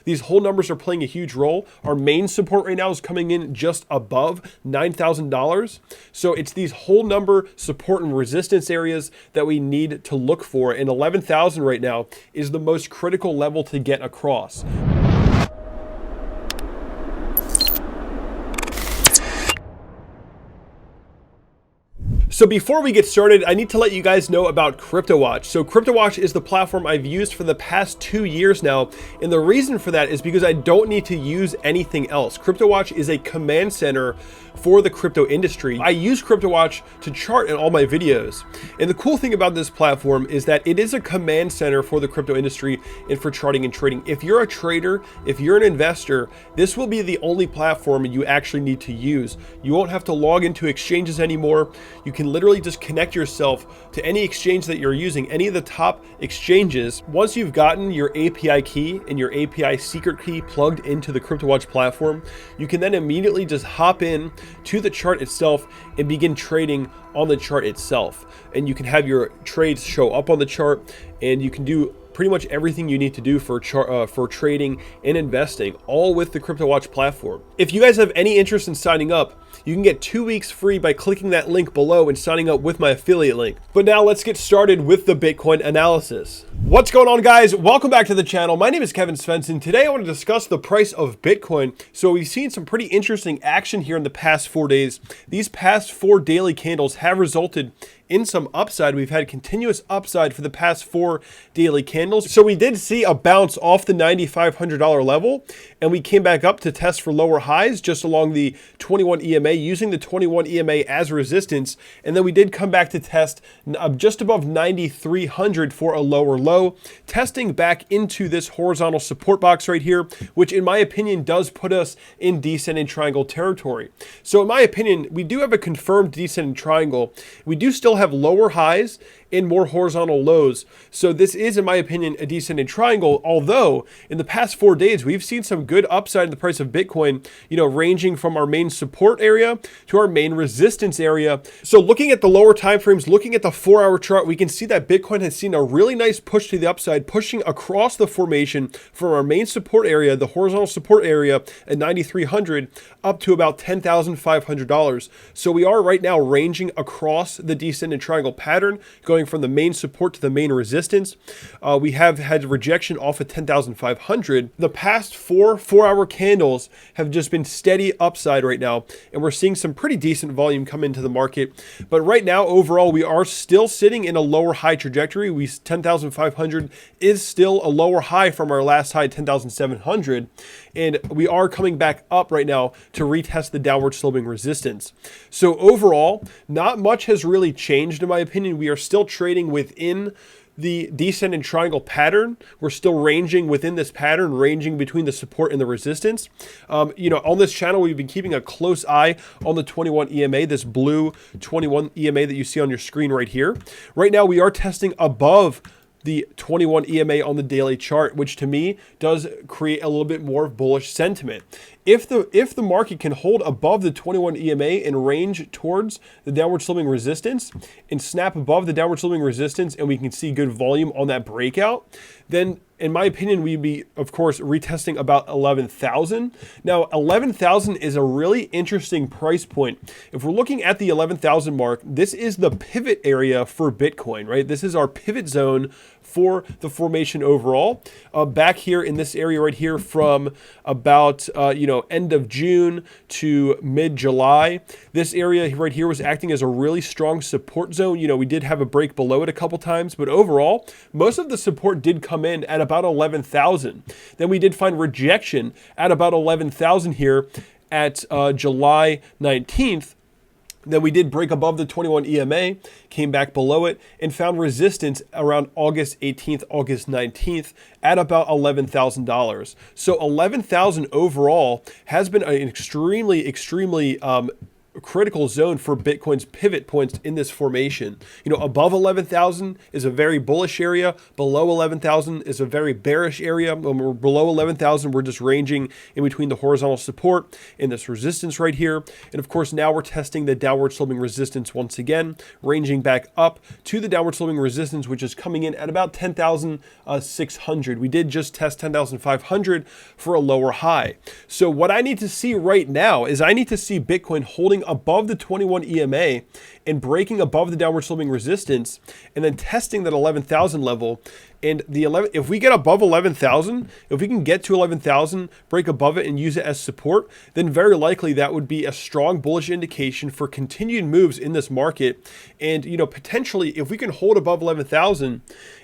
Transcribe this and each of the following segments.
These whole numbers are playing a huge role. Our main support right now is coming in just above $9,000. So it's these whole number support and resistance areas that we need to look for. And 11,000 right now is the most critical level to get across. So before we get started, I need to let you guys know about CryptoWatch. So CryptoWatch is the platform I've used for the past 2 years now. And the reason for that is because I don't need to use anything else. CryptoWatch is a command center for the crypto industry. I use CryptoWatch to chart in all my videos. And the cool thing about this platform is that it is a command center for the crypto industry and for charting and trading. If you're a trader, if you're an investor, this will be the only platform you actually need to use. You won't have to log into exchanges anymore. You can literally just connect yourself to any exchange that you're using, any of the top exchanges. Once you've gotten your API key and your API secret key plugged into the CryptoWatch platform, you can then immediately just hop in to the chart itself and begin trading on the chart itself. And you can have your trades show up on the chart, and you can do pretty much everything you need to do for trading and investing, all with the CryptoWatch platform. If you guys have any interest in signing up, you can get 2 weeks free by clicking that link below and signing up with my affiliate link. But now let's get started with the Bitcoin analysis. What's going on, guys? Welcome back to the channel. My name is Kevin Svenson. Today I want to discuss the price of Bitcoin. So we've seen some pretty interesting action here in the past 4 days. These past 4 daily candles have resulted in some upside. We've had continuous upside for the past 4 daily candles. So we did see a bounce off the $9,500 level, and we came back up to test for lower highs just along the 21 EMA, using the 21 EMA as resistance. And then we did come back to test just above 9,300 for a lower low, testing back into this horizontal support box right here, which in my opinion does put us in descending triangle territory. So in my opinion, we do have a confirmed descending triangle. We do still have lower highs and more horizontal lows. So this is, in my opinion, a descending triangle, although in the past 4 days, we've seen some good upside in the price of Bitcoin, ranging from our main support area to our main resistance area. So looking at the lower time frames, looking at the 4-hour chart, we can see that Bitcoin has seen a really nice push to the upside, pushing across the formation from our main support area, the horizontal support area at 9,300 up to about $10,500. So we are right now ranging across the descending triangle pattern, going from the main support to the main resistance. We have had rejection off of 10,500. The past 4-hour candles have just been steady upside right now, and we're seeing some pretty decent volume come into the market. But right now, overall, we are still sitting in a lower high trajectory. 10,500 is still a lower high from our last high, 10,700. And we are coming back up right now to retest the downward sloping resistance. So overall, not much has really changed in my opinion. We are still trading within the descending triangle pattern. We're still ranging within this pattern, ranging between the support and the resistance. On this channel, we've been keeping a close eye on the 21 EMA, this blue 21 EMA that you see on your screen right here. Right now, we are testing above the 21 EMA on the daily chart, which to me does create a little bit more bullish sentiment. If the market can hold above the 21 EMA and range towards the downward sloping resistance and snap above the downward sloping resistance, and we can see good volume on that breakout, then in my opinion, we'd be, of course, retesting about 11,000. Now, 11,000 is a really interesting price point. If we're looking at the 11,000 mark, this is the pivot area for Bitcoin, right? This is our pivot zone for the formation overall. Back here in this area right here from about, end of June to mid-July, this area right here was acting as a really strong support zone. We did have a break below it a couple times, but overall, most of the support did come in at about 11,000. Then we did find rejection at about 11,000 here at July 19th. Then we did break above the 21 EMA, came back below it, and found resistance around August 18th, August 19th at about $11,000. So 11,000 overall has been an extremely critical zone for Bitcoin's pivot points in this formation. Above 11,000 is a very bullish area. Below 11,000 is a very bearish area. When we're below 11,000, we're just ranging in between the horizontal support and this resistance right here. And of course, now we're testing the downward sloping resistance once again, ranging back up to the downward sloping resistance, which is coming in at about 10,600. We did just test 10,500 for a lower high. So what I need to see right now is I need to see Bitcoin holding above the 21 EMA and breaking above the downward sloping resistance, and then testing that 11,000 level. And if we get above 11,000, if we can get to 11,000, break above it and use it as support, then very likely that would be a strong bullish indication for continued moves in this market. And potentially, if we can hold above 11,000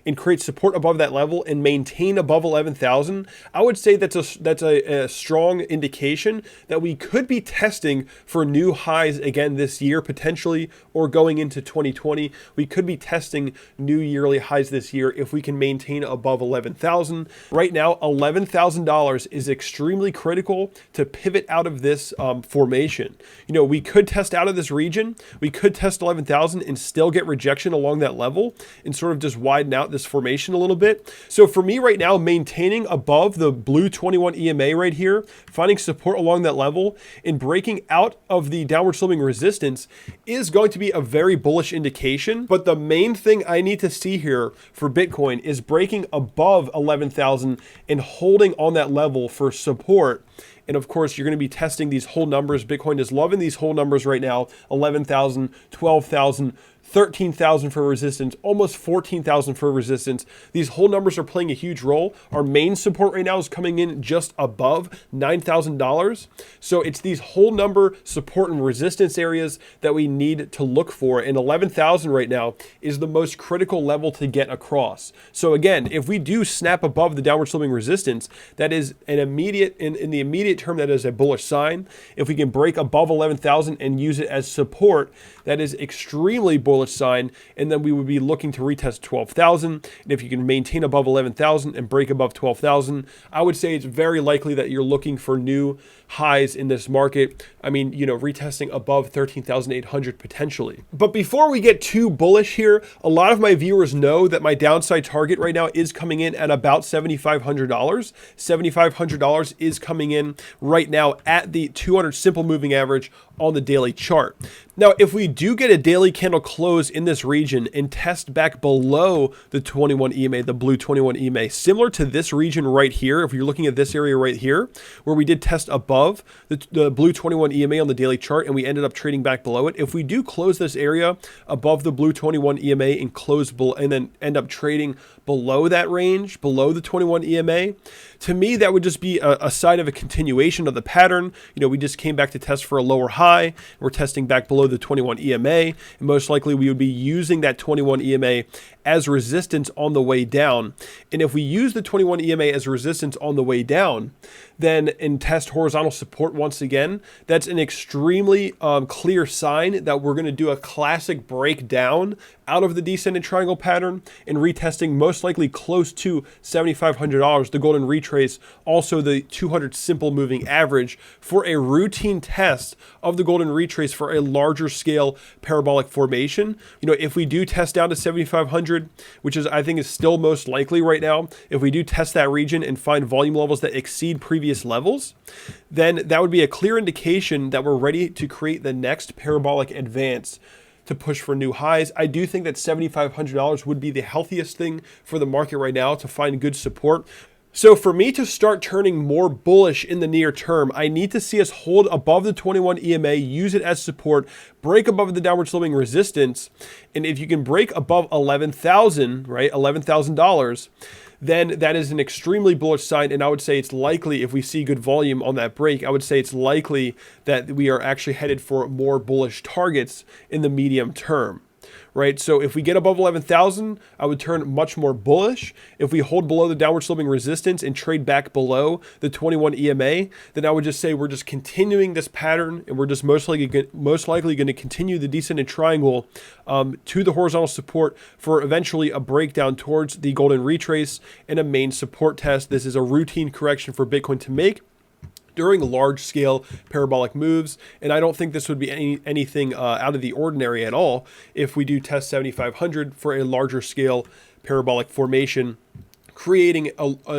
and create support above that level and maintain above 11,000, I would say that's a strong indication that we could be testing for new highs again this year potentially, or going into 2020. We could be testing new yearly highs this year if we can maintain above 11,000. Right now, $11,000 is extremely critical to pivot out of this formation. We could test out of this region. We could test 11,000 and still get rejection along that level and sort of just widen out this formation a little bit. So for me right now, maintaining above the blue 21 EMA right here, finding support along that level and breaking out of the downward sloping resistance is going to be a very bullish indication. But the main thing I need to see here for Bitcoin is breaking above 11,000 and holding on that level for support. And of course, you're going to be testing these whole numbers. Bitcoin is loving these whole numbers right now: 11,000, 12,000, 13,000 for resistance, almost 14,000 for resistance. These whole numbers are playing a huge role. Our main support right now is coming in just above $9,000. So it's these whole number support and resistance areas that we need to look for. And 11,000 right now is the most critical level to get across. So again, if we do snap above the downward sloping resistance, that is an immediate, in the immediate term, that is a bullish sign. If we can break above 11,000 and use it as support, that is extremely bullish sign, and then we would be looking to retest 12,000. And if you can maintain above 11,000 and break above 12,000, I would say it's very likely that you're looking for new highs in this market. I mean, retesting above 13,800 potentially. But before we get too bullish here, a lot of my viewers know that my downside target right now is coming in at about $7,500. $7,500 is coming in right now at the 200 simple moving average on the daily chart. Now, if we do get a daily candle close in this region and test back below the 21 EMA, the blue 21 EMA, similar to this region right here, if you're looking at this area right here, where we did test above the blue 21 EMA on the daily chart and we ended up trading back below it, if we do close this area above the blue 21 EMA and close below, and then end up trading below that range, below the 21 EMA, to me, that would just be a sign of a continuation of the pattern. We just came back to test for a lower high. We're testing back below the 21 EMA, and most likely we would be using that 21 EMA as resistance on the way down. And if we use the 21 EMA as resistance on the way down, then and test horizontal support once again, that's an extremely clear sign that we're going to do a classic breakdown out of the descending triangle pattern and retesting most likely close to $7,500, the golden retrace, also the 200 simple moving average, for a routine test of the golden retrace for a larger scale parabolic formation. If we do test down to 7,500, which is, I think, is still most likely right now, if we do test that region and find volume levels that exceed previous levels, then that would be a clear indication that we're ready to create the next parabolic advance to push for new highs. I do think that $7,500 would be the healthiest thing for the market right now to find good support. So for me to start turning more bullish in the near term, I need to see us hold above the 21 EMA, use it as support, break above the downward sloping resistance. And if you can break above 11,000, right, $11,000, then that is an extremely bullish sign. And I would say it's likely, if we see good volume on that break, I would say it's likely that we are actually headed for more bullish targets in the medium term. Right, so if we get above 11,000, I would turn much more bullish. If we hold below the downward sloping resistance and trade back below the 21 EMA, then I would just say we're just continuing this pattern, and we're just most likely going to continue the descending triangle to the horizontal support for eventually a breakdown towards the golden retrace and a main support test. This is a routine correction for Bitcoin to make. during large-scale parabolic moves, and I don't think this would be anything out of the ordinary at all if we do test 7,500 for a larger scale parabolic formation, creating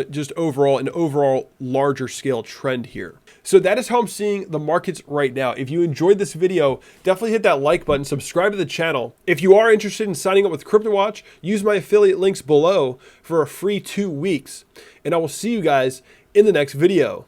just an overall larger scale trend here. So that is how I'm seeing the markets right now. If you enjoyed this video, definitely hit that like button, subscribe to the channel. If you are interested in signing up with CryptoWatch, use my affiliate links below for a free 2 weeks. And I will see you guys in the next video.